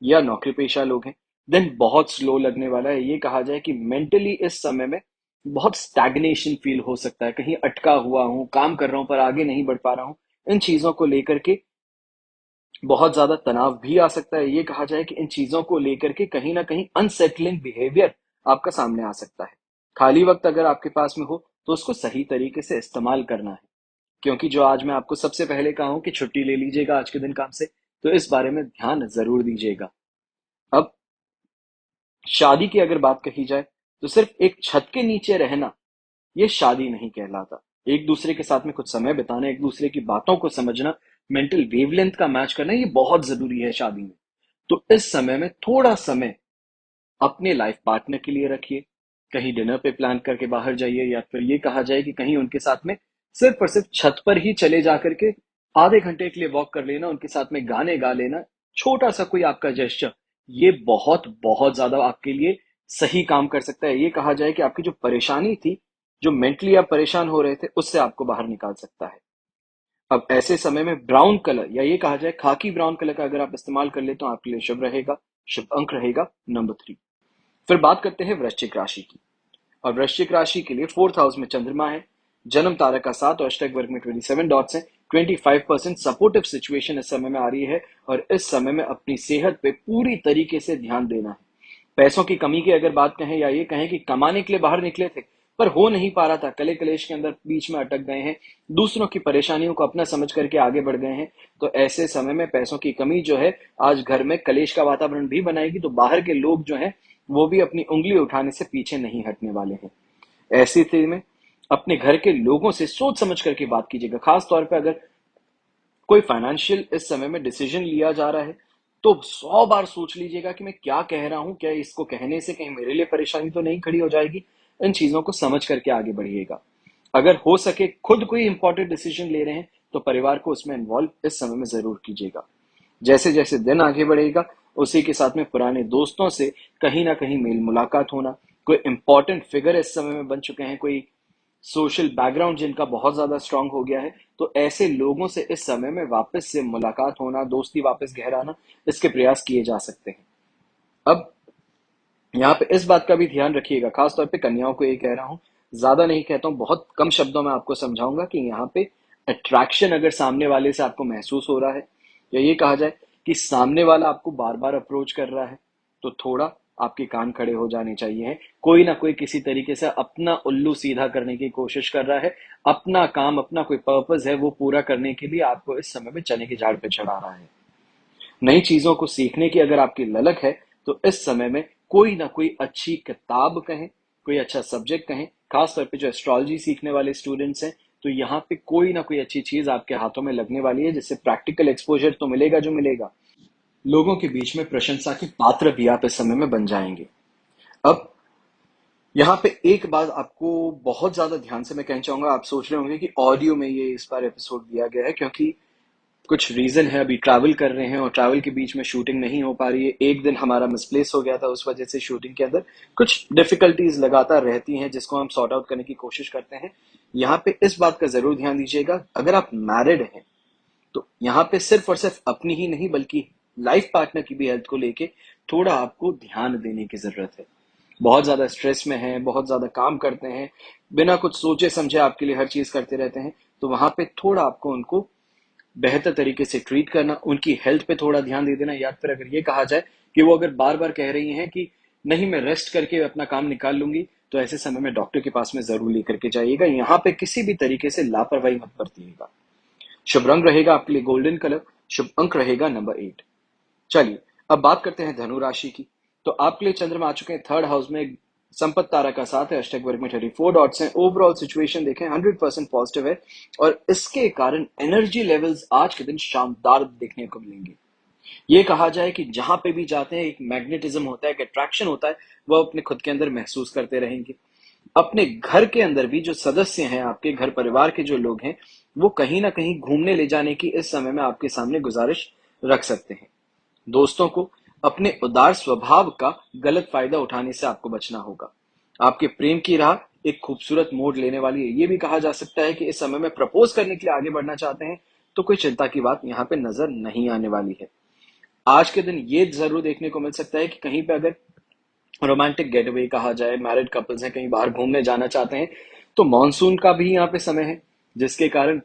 या नौकरी पेशा लोग हैं, दिन बहुत स्लो लगने वाला है। ये कहा जाए कि मेंटली इस समय में बहुत स्टैग्नेशन फील हो सकता है, कहीं अटका हुआ हूँ, काम कर रहा हूँ पर आगे नहीं बढ़ पा रहा हूँ। इन चीजों को लेकर के बहुत ज्यादा तनाव भी आ सकता है। ये कहा जाए कि इन चीजों को लेकर के कहीं ना कहीं अनसेटलिंग बिहेवियर आपका सामने आ सकता है। खाली वक्त अगर आपके पास में हो तो उसको सही तरीके से इस्तेमाल करना है। क्योंकि जो आज मैं आपको सबसे पहले कहा हूं कि छुट्टी ले लीजिएगा आज के दिन काम से, तो इस बारे में ध्यान जरूर दीजिएगा। अब शादी की अगर बात कही जाए तो सिर्फ एक छत के नीचे रहना ये शादी नहीं कहलाता। एक दूसरे के साथ में कुछ समय बिताना, एक दूसरे की बातों को समझना, मेंटल वेवलेंथ का मैच करना, ये बहुत जरूरी है शादी में। तो इस समय में थोड़ा समय अपने लाइफ पार्टनर के लिए रखिए। कहीं डिनर पे प्लान करके बाहर जाइए, या फिर ये कहा जाए कि कहीं उनके साथ में सिर्फ और सिर्फ छत पर ही चले जा करके आधे घंटे के लिए वॉक कर लेना, उनके साथ में गाने गा लेना, छोटा सा कोई आपका जेस्चर, ये बहुत बहुत ज्यादा आपके लिए सही काम कर सकता है। ये कहा जाए कि आपकी जो परेशानी थी, जो मेंटली आप परेशान हो रहे थे, उससे आपको बाहर निकाल सकता है। अब ऐसे समय में ब्राउन कलर, या ये कहा जाए खाकी ब्राउन कलर का अगर आप इस्तेमाल कर ले तो आपके लिए शुभ रहेगा। शुभ अंक रहेगा नंबर 3। फिर बात करते हैं वृश्चिक राशि की। और वृश्चिक राशि के लिए फोर्थ हाउस में चंद्रमा है, जन्म तारा का 7 और अष्टक वर्ग में 27 डॉट्स हैं। 25% सपोर्टिव सिचुएशन इस समय में आ रही है। और इस समय में अपनी सेहत पे पूरी तरीके से ध्यान देना है। पैसों की कमी की अगर बात कहें, या ये कहें कि कमाने के लिए बाहर निकले थे पर हो नहीं पा रहा था, कले कलेश के अंदर बीच में अटक गए हैं, दूसरों की परेशानियों को अपना समझ करके आगे बढ़ गए हैं, तो ऐसे समय में पैसों की कमी जो है आज घर में कलेश का वातावरण भी बनाएगी। तो बाहर के लोग जो हैं वो भी अपनी उंगली उठाने से पीछे नहीं हटने वाले हैं। ऐसी स्थिति में अपने घर के लोगों से सोच समझ करके बात कीजिएगा। खास तौर पर अगर कोई फाइनेंशियल इस समय में डिसीजन लिया जा रहा है तो 100 बार सोच लीजिएगा कि मैं क्या कह रहा हूं, क्या इसको कहने से कहीं मेरे लिए परेशानी तो नहीं खड़ी हो जाएगी। इन चीजों को समझ करके आगे बढ़िएगा। अगर हो सके खुद कोई इंपॉर्टेंट डिसीजन ले रहे हैं तो परिवार को उसमें इन्वॉल्व इस समय में जरूर कीजिएगा। जैसे जैसे दिन आगे बढ़ेगा, उसी के साथ में पुराने दोस्तों से कहीं ना कहीं मेल मुलाकात होना, कोई इंपॉर्टेंट फिगर इस समय में बन चुके हैं, कोई सोशल बैकग्राउंड जिनका बहुत ज्यादा स्ट्रांग हो गया है, तो ऐसे लोगों से इस समय में वापस से मुलाकात होना, दोस्ती वापस गहराना, इसके प्रयास किए जा सकते हैं। अब यहाँ पे इस बात का भी ध्यान रखिएगा, खास तौर पे कन्याओं को ये कह रहा हूँ, ज्यादा नहीं कहता हूँ, बहुत कम शब्दों में आपको समझाऊंगा कि यहाँ पे अट्रैक्शन अगर सामने वाले से आपको महसूस हो रहा है, या ये कहा जाए कि सामने वाला आपको बार बार अप्रोच कर रहा है, तो थोड़ा आपके कान खड़े हो जाने चाहिए। कोई ना कोई किसी तरीके से अपना उल्लू सीधा करने की कोशिश कर रहा है, अपना काम, अपना कोई पर्पस है वो पूरा करने के लिए आपको इस समय में चने के झाड़ पे चढ़ा रहा है। नई चीजों को सीखने की अगर आपकी ललक है, तो इस समय में कोई ना कोई अच्छी किताब कहें, कोई अच्छा सब्जेक्ट कहें, खास तौर पे जो एस्ट्रोलॉजी सीखने वाले स्टूडेंट्स हैं, तो यहाँ पे कोई ना कोई अच्छी चीज आपके हाथों में लगने वाली है, जिससे प्रैक्टिकल एक्सपोजर तो मिलेगा, जो मिलेगा लोगों के बीच में प्रशंसा के पात्र भी आप इस समय में बन जाएंगे। अब यहाँ पे एक बात आपको बहुत ज्यादा ध्यान से मैं कहना चाहूंगा, आप सोच रहे होंगे कि ऑडियो में ये इस बार एपिसोड दिया गया है क्योंकि कुछ रीजन है, अभी ट्रैवल कर रहे हैं और ट्रैवल के बीच में शूटिंग नहीं हो पा रही है, एक दिन हमारा मिसप्लेस हो गया था, उस वजह से शूटिंग के अंदर कुछ डिफिकल्टीज लगातार रहती हैं, जिसको हम सॉर्ट आउट करने की कोशिश करते हैं। यहाँ पे इस बात का जरूर ध्यान दीजिएगा, अगर आप मैरिड हैं तो यहाँ पे सिर्फ और सिर्फ अपनी ही नहीं बल्कि लाइफ पार्टनर की भी हेल्थ को लेके थोड़ा आपको ध्यान देने की जरूरत है। बहुत ज्यादा स्ट्रेस में है, बहुत ज्यादा काम करते हैं, बिना कुछ सोचे समझे आपके लिए हर चीज करते रहते हैं, तो वहां पे थोड़ा आपको उनको बेहतर तरीके से ट्रीट करना, उनकी हेल्थ पे थोड़ा ध्यान दे देना, या फिर अगर ये कहा जाए कि वो अगर बार बार कह रही हैं कि नहीं मैं रेस्ट करके अपना काम निकाल लूंगी, तो ऐसे समय में डॉक्टर के पास में जरूर लेकर के जाइएगा। यहाँ पे किसी भी तरीके से लापरवाही मत बरतिएगा। शुभ रंग रहेगा आपके लिए गोल्डन कलर, शुभ अंक रहेगा नंबर 8। चलिए अब बात करते हैं धनु राशि की। तो आपके लिए चंद्रमा आ चुके हैं थर्ड हाउस में, संपत्ति तारा का साथ है, अष्टक वर्ग में 34 डॉट्स हैं, ओवरऑल सिचुएशन देखें 100% पॉजिटिव है, और इसके कारण एनर्जी लेवल्स आज के दिन शानदार देखने को मिलेंगे। ये कहा जाए कि जहां पे भी जाते हैं एक मैग्नेटिज्म होता है, एक अट्रैक्शन होता है, वो अपने खुद के अंदर महसूस करते रहेंगे। अपने घर के अंदर भी जो सदस्य हैं, आपके घर परिवार के जो लोग हैं, वो कहीं ना कहीं घूमने ले जाने की इस समय में आपके सामने गुजारिश रख सकते हैं। दोस्तों को अपने उदार स्वभाव का गलत फायदा उठाने से आपको बचना होगा। आपके प्रेम की राह एक खूबसूरत मोड़ लेने वाली है। ये भी कहा जा सकता है कि इस समय में प्रपोज करने के लिए आगे बढ़ना चाहते हैं, तो कोई चिंता की बात यहाँ पे नजर नहीं आने वाली है। आज के दिन ये जरूर देखने को मिल सकता है कि कहीं पे अगर रोमांटिक गेटवे कहा जाए, मैरिड कपल्स हैं कहीं बाहर घूमने जाना चाहते हैं, तो मॉनसून का भी यहाँ पे समय है, जिसके कारण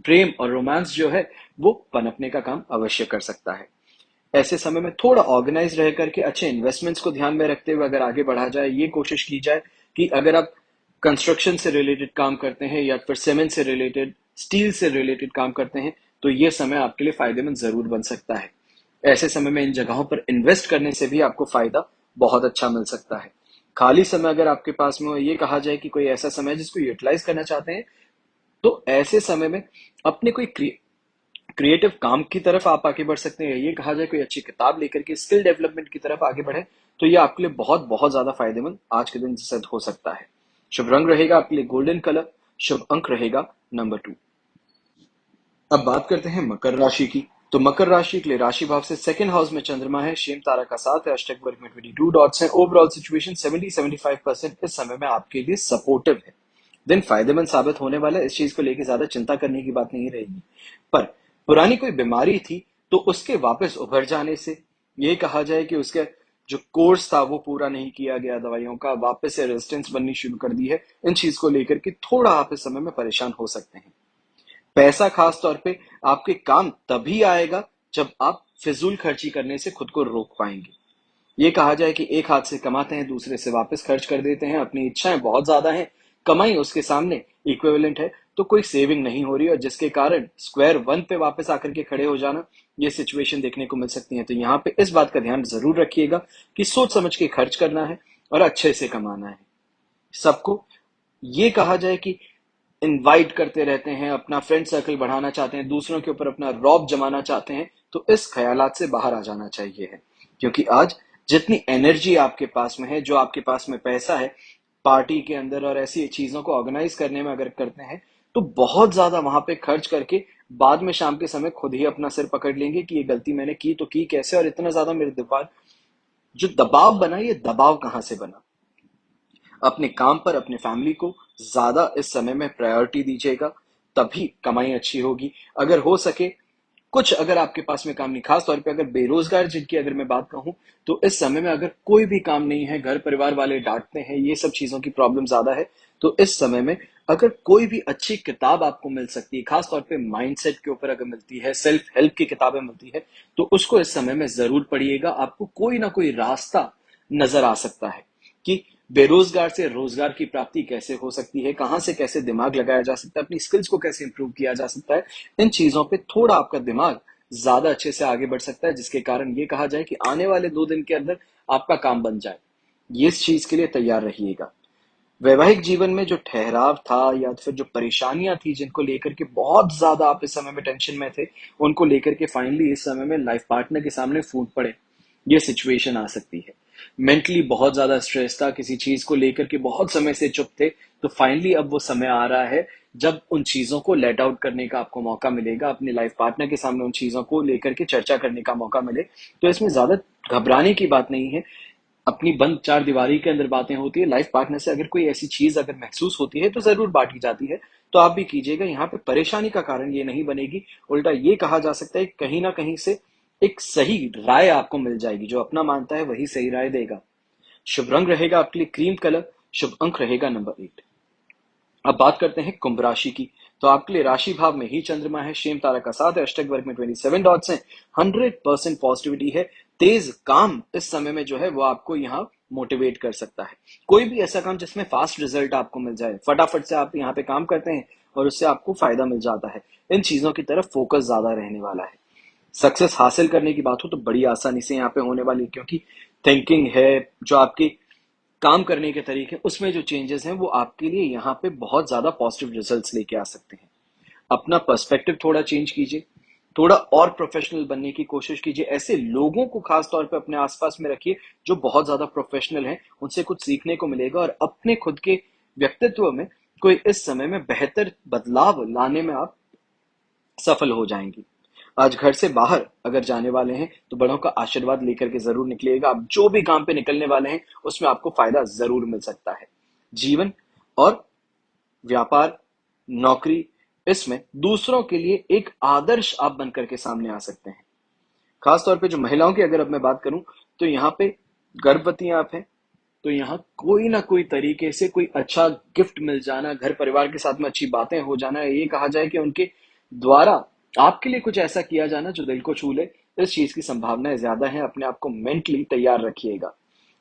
प्रेम और रोमांस जो है वो पनपने का काम अवश्य कर सकता है। ऐसे समय में थोड़ा ऑर्गेनाइज रह करके अच्छे इन्वेस्टमेंट्स को ध्यान में रखते हुए अगर आगे बढ़ा जाए, ये कोशिश की जाए कि अगर आप कंस्ट्रक्शन से रिलेटेड काम करते हैं या फिर सीमेंट से रिलेटेड, स्टील से रिलेटेड काम करते हैं, तो ये समय आपके लिए फायदेमंद जरूर बन सकता है। ऐसे समय में इन जगहों पर इन्वेस्ट करने से भी आपको फायदा बहुत अच्छा मिल सकता है। खाली समय अगर आपके पास में हो, ये कहा जाए कि कोई ऐसा समय है जिसको यूटिलाइज करना चाहते हैं, तो ऐसे समय में अपने कोई क्रिएटिव काम की तरफ आप आगे बढ़ सकते हैं। ये कहा जाए कोई अच्छी किताब लेकर के स्किल डेवलपमेंट की तरफ आगे बढ़े, तो ये आपके लिए बहुत बहुत ज्यादा फायदेमंद आज के दिन सिद्ध हो सकता है। शुभ रंग रहेगा आपके लिए गोल्डन कलर, शुभ अंक रहेगा नंबर 2। अब बात करते हैं मकर राशि की। तो मकर राशि के लिए राशि भाव से सेकंड हाउस में चंद्रमा है, शेम तारा का साथ है, अष्टक वर्ग में 22 डॉट्स हैं, ओवरऑल सिचुएशन 70-75% इस समय में आपके लिए सपोर्टिव है। दिन फायदेमंद साबित होने वाला है, इस चीज को लेकर ज्यादा चिंता करने की बात नहीं रहेगी। पर पुरानी कोई बीमारी थी, तो उसके वापस उभर जाने से, ये कहा जाए कि उसके जो कोर्स था वो पूरा नहीं किया गया, दवाइयों का वापस से रेजिस्टेंस बननी शुरू कर दी है, इन चीज को लेकर के थोड़ा आप इस समय में परेशान हो सकते हैं। पैसा खास तौर पे आपके काम तभी आएगा जब आप फिजूल खर्ची करने से खुद को रोक पाएंगे। ये कहा जाए कि एक हाथ से कमाते हैं, दूसरे से वापस खर्च कर देते हैं, अपनी इच्छाएं बहुत ज्यादा हैं, कमाई उसके सामने इक्विवेलेंट है, तो कोई सेविंग नहीं हो रही, और जिसके कारण स्क्वायर वन पे वापस आकर के खड़े हो जाना, ये सिचुएशन देखने को मिल सकती है। तो यहाँ पे इस बात का ध्यान जरूर रखिएगा कि सोच समझ के खर्च करना है और अच्छे से कमाना है। सबको ये कहा जाए कि इनवाइट करते रहते हैं, अपना फ्रेंड सर्कल बढ़ाना चाहते हैं, दूसरों के ऊपर अपना रौब जमाना चाहते हैं, तो इस ख्यालात से बाहर आ जाना चाहिए है। क्योंकि आज जितनी एनर्जी आपके पास में है, जो आपके पास में पैसा है, पार्टी के अंदर और ऐसी चीजों को ऑर्गेनाइज करने में अगर करते हैं, तो बहुत ज्यादा वहां पे खर्च करके बाद में शाम के समय खुद ही अपना सिर पकड़ लेंगे कि ये गलती मैंने की तो की कैसे, और इतना ज्यादा मेरे दिमाग जो दबाव बना, ये दबाव कहां से बना। अपने काम पर, अपने फैमिली को ज्यादा इस समय में प्रायोरिटी दीजिएगा, तभी कमाई अच्छी होगी। अगर हो सके, कुछ अगर आपके पास में काम नहीं, खास तौर पे अगर बेरोजगार जिनकी अगर मैं बात कहूं, तो इस समय में अगर कोई भी काम नहीं है, घर परिवार वाले डांटते हैं, ये सब चीजों की प्रॉब्लम ज्यादा है, तो इस समय में अगर कोई भी अच्छी किताब आपको मिल सकती है, खास तौर पे माइंडसेट के ऊपर अगर मिलती है, सेल्फ हेल्प की किताबें मिलती है, तो उसको इस समय में जरूर पढ़िएगा। आपको कोई ना कोई रास्ता नजर आ सकता है कि बेरोजगार से रोजगार की प्राप्ति कैसे हो सकती है, कहां से कैसे दिमाग लगाया जा सकता है, अपनी स्किल्स को कैसे इंप्रूव किया जा सकता है। इन चीजों पे थोड़ा आपका दिमाग ज्यादा अच्छे से आगे बढ़ सकता है, जिसके कारण ये कहा जाए कि आने वाले 2 दिन के अंदर आपका काम बन जाए। ये इस चीज के लिए तैयार रहिएगा। वैवाहिक जीवन में जो ठहराव था या फिर जो परेशानियां थी, जिनको लेकर के बहुत ज्यादा आप इस समय में टेंशन में थे, उनको लेकर के फाइनली इस समय में लाइफ पार्टनर के सामने फूट पड़े, ये सिचुएशन आ सकती है। मेंटली बहुत ज्यादा स्ट्रेस था, किसी चीज को लेकर के बहुत समय से चुप थे, तो फाइनली अब वो समय आ रहा है जब उन चीजों को लेट आउट करने का आपको मौका मिलेगा, अपने लाइफ पार्टनर के सामने उन चीजों को लेकर के चर्चा करने का मौका मिले। तो इसमें ज्यादा घबराने की बात नहीं है। अपनी बंद चार दीवारी के अंदर बातें होती है, लाइफ पार्टनर से अगर कोई ऐसी चीज अगर महसूस होती है तो जरूर बांटी जाती है। तो आप भी कीजिएगा, यहाँ पे परेशानी का कारण ये नहीं बनेगी, उल्टा ये कहा जा सकता है कहीं ना कहीं से एक सही राय आपको मिल जाएगी। जो अपना मानता है वही सही राय देगा। शुभ रंग रहेगा आपके लिए क्रीम कलर। शुभ अंक रहेगा नंबर 8। अब बात करते हैं कुंभ राशि की। तो आपके लिए राशि भाव में ही चंद्रमा है, शेम तारा का साथ है, अष्टक वर्ग में 27 डॉट्स हैं, 100% पॉजिटिविटी है। तेज काम इस समय में जो है वो आपको यहाँ मोटिवेट कर सकता है। कोई भी ऐसा काम जिसमें फास्ट रिजल्ट आपको मिल जाए, फटाफट से आप यहाँ पे काम करते हैं और उससे आपको फायदा मिल जाता है, इन चीजों की तरफ फोकस ज्यादा रहने वाला है। सक्सेस हासिल करने की बात हो तो बड़ी आसानी से यहाँ पे होने वाली है, क्योंकि थिंकिंग है, जो आपकी काम करने के तरीके, उसमें जो चेंजेस हैं वो आपके लिए यहाँ पे बहुत ज्यादा पॉजिटिव रिजल्ट्स लेके आ सकते हैं। अपना पर्सपेक्टिव थोड़ा चेंज कीजिए, थोड़ा और प्रोफेशनल बनने की कोशिश कीजिए। ऐसे लोगों को खास तौर पे अपने आसपास में रखिए जो बहुत ज्यादा प्रोफेशनल हैं, उनसे कुछ सीखने को मिलेगा और अपने खुद के व्यक्तित्व में कोई इस समय में बेहतर बदलाव लाने में आप सफल हो जाएंगी। आज घर से बाहर अगर जाने वाले हैं तो बड़ों का आशीर्वाद लेकर के जरूर निकलिएगा। आप जो भी काम पे निकलने वाले हैं उसमें आपको फायदा जरूर मिल सकता है। जीवन और व्यापार, नौकरी, इसमें दूसरों के लिए एक आदर्श आप बनकर के सामने आ सकते हैं। खास तौर पे जो महिलाओं की अगर अब मैं बात करूं, तो यहाँ पे गर्भवती आप हैं, तो यहाँ कोई ना कोई तरीके से कोई अच्छा गिफ्ट मिल जाना, घर परिवार के साथ में अच्छी बातें हो जाना, ये कहा जाए कि उनके द्वारा आपके लिए कुछ ऐसा किया जाना जो दिल को छू ले, इस चीज की संभावनाएं ज्यादा है। अपने आप को मेंटली तैयार रखिएगा।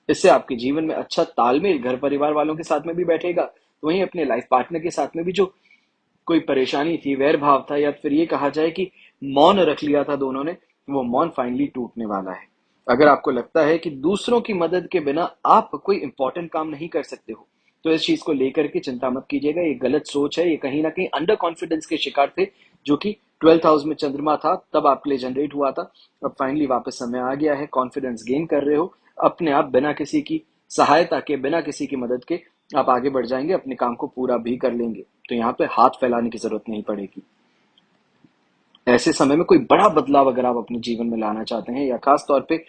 इससे आपके जीवन में अच्छा तालमेल घर परिवार वालों के साथ में भी बैठेगा, तो वहीं अपने लाइफ पार्टनर के साथ में भी जो कोई परेशानी थी, वैर भाव था, या फिर ये कहा जाए कि मौन रख लिया था दोनों ने, वो मौन फाइनली टूटने वाला है। अगर आपको लगता है कि दूसरों की मदद के बिना आप कोई इंपॉर्टेंट काम नहीं कर सकते हो, तो इस चीज को लेकर के चिंता मत कीजिएगा। ये गलत सोच है, ये कहीं ना कहीं अंडर कॉन्फिडेंस के शिकार थे, जो कि 12th हाउस में चंद्रमा था तब आपके लिए जनरेट हुआ था। अब फाइनली वापस समय आ गया है, कॉन्फिडेंस गेन कर रहे हो, अपने आप बिना किसी की सहायता के, बिना किसी की मदद के आप आगे बढ़ जाएंगे, अपने काम को पूरा भी कर लेंगे। तो यहाँ पे हाथ फैलाने की जरूरत नहीं पड़ेगी। ऐसे समय में कोई बड़ा बदलाव अगर आप अपने जीवन में लाना चाहते हैं, या खास तौर पे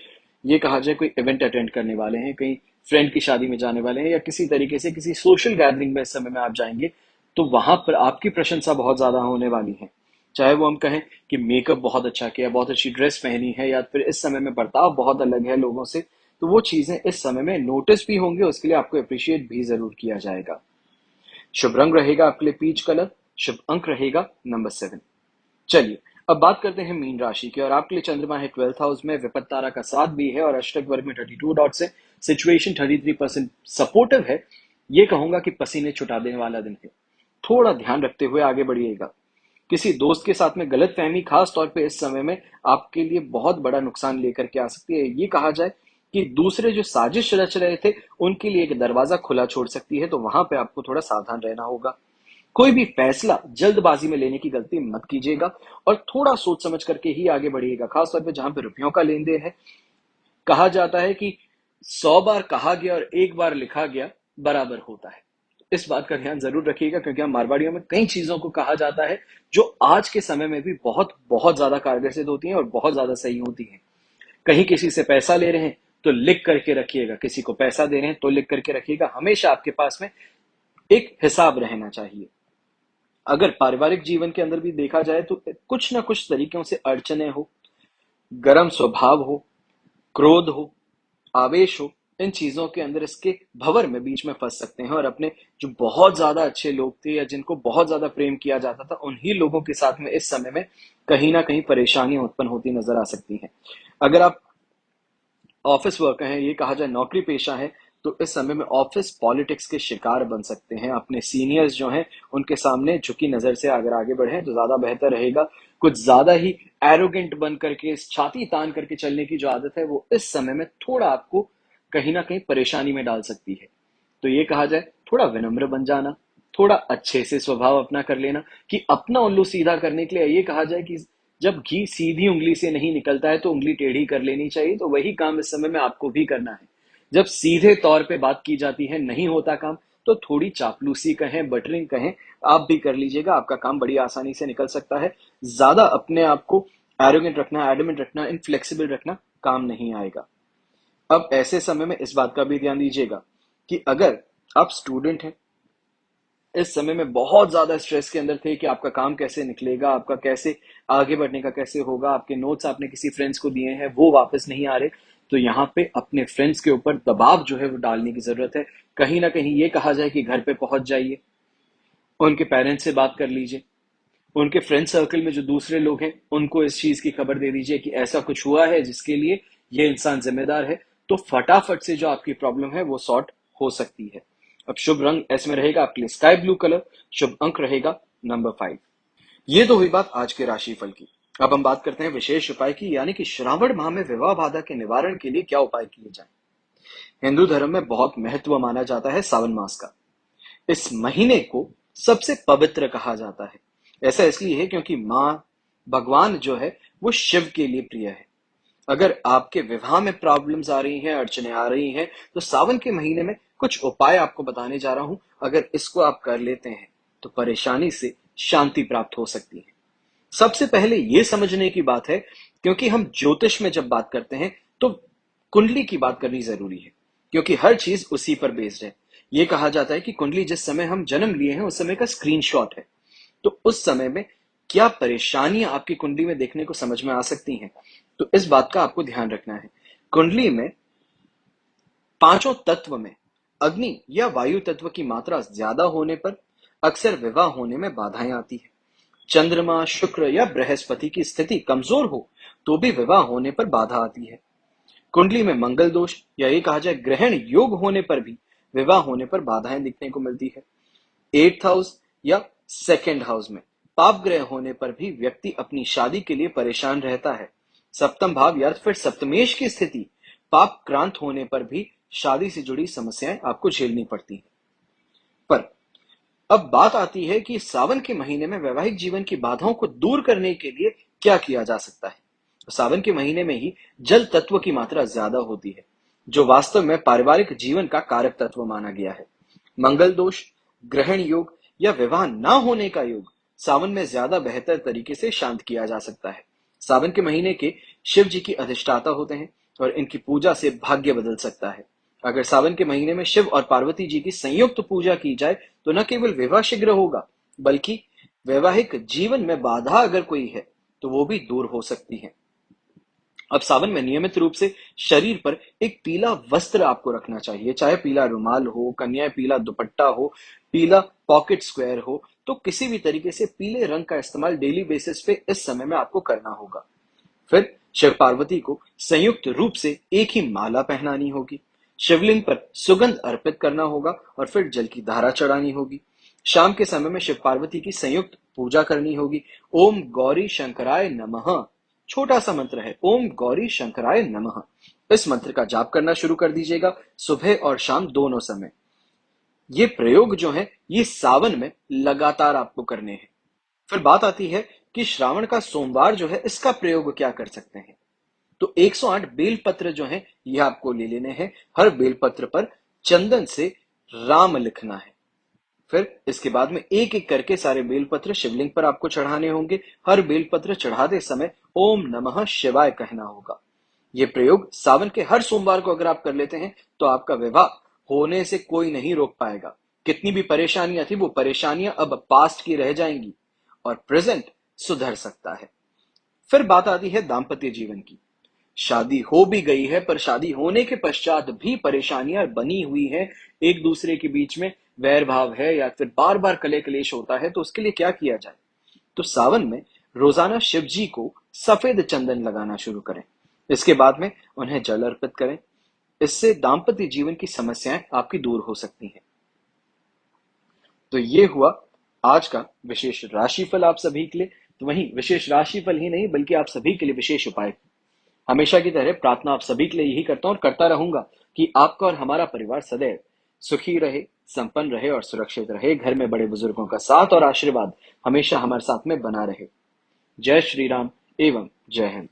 ये कहा जाए कोई इवेंट अटेंड करने वाले हैं, कहीं फ्रेंड की शादी में जाने वाले हैं, या किसी तरीके से किसी सोशल गैदरिंग में इस समय में आप जाएंगे, तो वहां पर आपकी प्रशंसा बहुत ज्यादा होने वाली है। चाहे वो हम कहें कि मेकअप बहुत अच्छा किया, बहुत अच्छी ड्रेस पहनी है, या फिर इस समय में बर्ताव बहुत अलग है लोगों से, तो वो चीजें इस समय में नोटिस भी होंगे, उसके लिए आपको अप्रिशिएट भी जरूर किया जाएगा। शुभ रंग रहेगा आपके लिए पीच कलर। शुभ अंक रहेगा नंबर 7। चलिए, अब बात करते हैं मीन राशि की। और आपके लिए चंद्रमा है 12th हाउस में, विपत्त तारा का साथ भी है और अष्टक वर्ग में 32 डॉट्स है। सिचुएशन 33% सपोर्टिव है। ये कहूंगा कि पसीने छुटा देने वाला दिन है। थोड़ा ध्यान रखते हुए आगे बढ़िएगा। किसी दोस्त के साथ में गलत फहमी खास तौर पे इस समय में आपके लिए बहुत बड़ा नुकसान लेकर के आ सकती है। ये कहा जाए कि दूसरे जो साजिश रच रहे थे उनके लिए एक दरवाजा खुला छोड़ सकती है, तो वहां पे आपको थोड़ा सावधान रहना होगा। कोई भी फैसला जल्दबाजी में लेने की गलती मत कीजिएगा और थोड़ा सोच समझ करके ही आगे बढ़िएगा। खासतौर पे जहां पे रुपयों का लेन देन है, कहा जाता है कि 100 बार कहा गया और एक बार लिखा गया बराबर होता है। इस बात का ध्यान जरूर रखिएगा, क्योंकि हम मारवाड़ियों में कई चीजों को कहा जाता है जो आज के समय में भी बहुत बहुत ज्यादा कारगर सिद्ध होती हैं और बहुत ज्यादा सही होती हैं। कहीं किसी से पैसा ले रहे हैं तो लिख करके रखिएगा, किसी को पैसा दे रहे हैं तो लिख करके रखिएगा, हमेशा आपके पास में एक हिसाब रहना चाहिए। अगर पारिवारिक जीवन के अंदर भी देखा जाए तो कुछ ना कुछ तरीकों से अड़चने हो, गर्म स्वभाव हो, क्रोध हो, आवेश हो, इन चीजों के अंदर इसके भंवर में बीच में फंस सकते हैं और अपने जो बहुत ज्यादा अच्छे लोग थे या जिनको बहुत ज्यादा प्रेम किया जाता था उन्हीं लोगों के साथ में इस समय में कहीं ना कहीं परेशानियां उत्पन्न होती नजर आ सकती हैं। अगर आप ऑफिस वर्कर हैं, ये कहा जाए नौकरी पेशा है, तो इस समय में ऑफिस पॉलिटिक्स के शिकार बन सकते हैं। अपने सीनियर्स जो हैं उनके सामने झुकी नजर से अगर आगे बढ़े तो ज्यादा बेहतर रहेगा। कुछ ज्यादा ही एरोगेंट बन करके, इस छाती तान करके चलने की जो आदत है वो इस समय में थोड़ा आपको कहीं ना कहीं परेशानी में डाल सकती है। तो ये कहा जाए थोड़ा विनम्र बन जाना, थोड़ा अच्छे से स्वभाव अपना कर लेना, कि अपना उल्लू सीधा करने के लिए ये कहा जाए कि जब घी सीधी उंगली से नहीं निकलता है तो उंगली टेढ़ी कर लेनी चाहिए। तो वही काम इस समय में आपको भी करना है। जब सीधे तौर पे बात की जाती है, नहीं होता काम, तो थोड़ी चापलूसी कहें, बटरिंग कहें, आप भी कर लीजिएगा, आपका काम बड़ी आसानी से निकल सकता है। ज्यादा अपने आप को एरोगेंट रखना, एडमेंट रखना, इनफ्लेक्सिबल रखना काम नहीं आएगा। अब ऐसे समय में इस बात का भी ध्यान दीजिएगा कि अगर आप स्टूडेंट हैं, इस समय में बहुत ज्यादा स्ट्रेस के अंदर थे कि आपका काम कैसे निकलेगा, आपका कैसे आगे बढ़ने का कैसे होगा, आपके नोट्स आपने किसी फ्रेंड्स को दिए हैं वो वापस नहीं आ रहे, तो यहाँ पे अपने फ्रेंड्स के ऊपर दबाव जो है वो डालने की जरूरत है। कहीं ना कहीं ये कहा जाए कि घर पे पहुंच जाइए, उनके पेरेंट्स से बात कर लीजिए, उनके फ्रेंड सर्कल में जो दूसरे लोग हैं उनको इस चीज की खबर दे दीजिए कि ऐसा कुछ हुआ है जिसके लिए ये इंसान जिम्मेदार है। तो फटाफट से जो आपकी प्रॉब्लम है वो सॉर्ट हो सकती है। अब शुभ रंग इसमें रहेगा आपके लिए स्काई ब्लू कलर, शुभ अंक रहेगा नंबर 5। ये तो हुई बात आज के राशिफल की। अब हम बात करते हैं विशेष उपाय की, यानी कि श्रावण माह में विवाह बाधा के निवारण के लिए क्या उपाय किए जाए। हिंदू धर्म में बहुत महत्व माना जाता है सावन मास का। इस महीने को सबसे पवित्र कहा जाता है। ऐसा इसलिए है क्योंकि मां भगवान जो है वो शिव के लिए प्रिय है। अगर आपके विवाह में प्रॉब्लम्स आ रही हैं, अड़चने आ रही हैं, तो सावन के महीने में कुछ उपाय आपको बताने जा रहा हूं। अगर इसको आप कर लेते हैं तो परेशानी से शांति प्राप्त हो सकती है। सबसे पहले यह समझने की बात है, क्योंकि हम ज्योतिष में जब बात करते हैं तो कुंडली की बात करनी जरूरी है, क्योंकि हर चीज उसी पर बेस्ड है। यह कहा जाता है कि कुंडली जिस समय हम जन्म लिए हैं उस समय का स्क्रीनशॉट है। तो उस समय में क्या परेशानियां आपकी कुंडली में देखने को समझ में आ सकती हैं, तो इस बात का आपको ध्यान रखना है। कुंडली में पांचों तत्व में अग्नि या वायु तत्व की मात्रा ज्यादा होने पर अक्सर विवाह होने में बाधाएं आती है। चंद्रमा, शुक्र या बृहस्पति की स्थिति कमजोर हो तो भी विवाह होने पर बाधा आती है। कुंडली में मंगल दोष या ये कहा जाए ग्रहण योग होने पर भी विवाह होने पर बाधाएं दिखने को मिलती है। 8th हाउस या सेकेंड हाउस में पाप ग्रह होने पर भी व्यक्ति अपनी शादी के लिए परेशान रहता है। सप्तम भाव या फिर सप्तमेश की स्थिति पाप क्रांत होने पर भी शादी से जुड़ी समस्याएं आपको झेलनी पड़ती हैं। पर अब बात आती है कि सावन के महीने में वैवाहिक जीवन की बाधाओं को दूर करने के लिए क्या किया जा सकता है। तो सावन के महीने में ही जल तत्व की मात्रा ज्यादा होती है, जो वास्तव में पारिवारिक जीवन का कारक तत्व माना गया है। मंगल दोष, ग्रहण योग या विवाह ना होने का योग सावन में ज्यादा बेहतर तरीके से शांत किया जा सकता है। सावन के महीने के शिव जी की अधिष्ठाता होते हैं और इनकी पूजा से भाग्य बदल सकता है। अगर सावन के महीने में शिव और पार्वती जी की संयुक्त पूजा की जाए तो न केवल विवाह शीघ्र होगा, बल्कि वैवाहिक जीवन में बाधा अगर कोई है तो वो भी दूर हो सकती है। अब सावन में नियमित रूप से शरीर पर एक पीला वस्त्र आपको रखना चाहिए, चाहे पीला रुमाल हो, कन्या पीला दुपट्टा हो, पीला पॉकेट स्क्वायर हो, तो किसी भी तरीके से पीले रंग का इस्तेमाल डेली बेसिस पे इस समय में आपको करना होगा। फिर शिव पार्वती को संयुक्त रूप से एक ही माला पहनानी होगी, शिवलिंग पर सुगंध अर्पित करना होगा और फिर जल की धारा चढ़ानी होगी। शाम के समय में शिव पार्वती की संयुक्त पूजा करनी होगी। ओम गौरी शंकराय नमः, छोटा सा मंत्र है, ओम गौरी शंकराय नमः। इस मंत्र का जाप करना शुरू कर दीजिएगा सुबह और शाम दोनों समय। ये प्रयोग जो है ये सावन में लगातार आपको करने हैं। फिर बात आती है कि श्रावण का सोमवार जो है इसका प्रयोग क्या कर सकते हैं। तो 108 बेल पत्र जो है ये आपको ले लेने हैं। हर बेल पत्र पर चंदन से राम लिखना है। फिर इसके बाद में एक एक करके सारे बेलपत्र शिवलिंग पर आपको चढ़ाने होंगे। हर बेलपत्र चढ़ाते समय ओम नमः शिवाय कहना होगा। ये प्रयोग सावन के हर सोमवार को अगर आप कर लेते हैं तो आपका विवाह होने से कोई नहीं रोक पाएगा। कितनी भी परेशानियां थी वो परेशानियां अब पास्ट की रह जाएंगी और प्रेजेंट सुधर सकता है। फिर बात आती है दाम्पत्य जीवन की। शादी हो भी गई है पर शादी होने के पश्चात भी परेशानियां बनी हुई हैं। एक दूसरे के बीच में वैर भाव है या फिर बार बार कले कलेश होता है, तो उसके लिए क्या किया जाए? तो सावन में रोजाना शिव जी को सफेद चंदन लगाना शुरू करें। इसके बाद में उन्हें जल अर्पित करें। इससे दाम्पत्य जीवन की समस्याएं आपकी दूर हो सकती हैं। तो ये हुआ आज का विशेष राशिफल आप सभी के लिए। तो वहीं विशेष राशिफल ही नहीं बल्कि आप सभी के लिए विशेष उपाय। हमेशा की तरह प्रार्थना आप सभी के लिए यही करता हूं और करता रहूंगा कि आपका और हमारा परिवार सदैव सुखी रहे, संपन्न रहे और सुरक्षित रहे। घर में बड़े बुजुर्गों का साथ और आशीर्वाद हमेशा हमारे साथ में बना रहे। जय श्री राम एवं जय हिंद।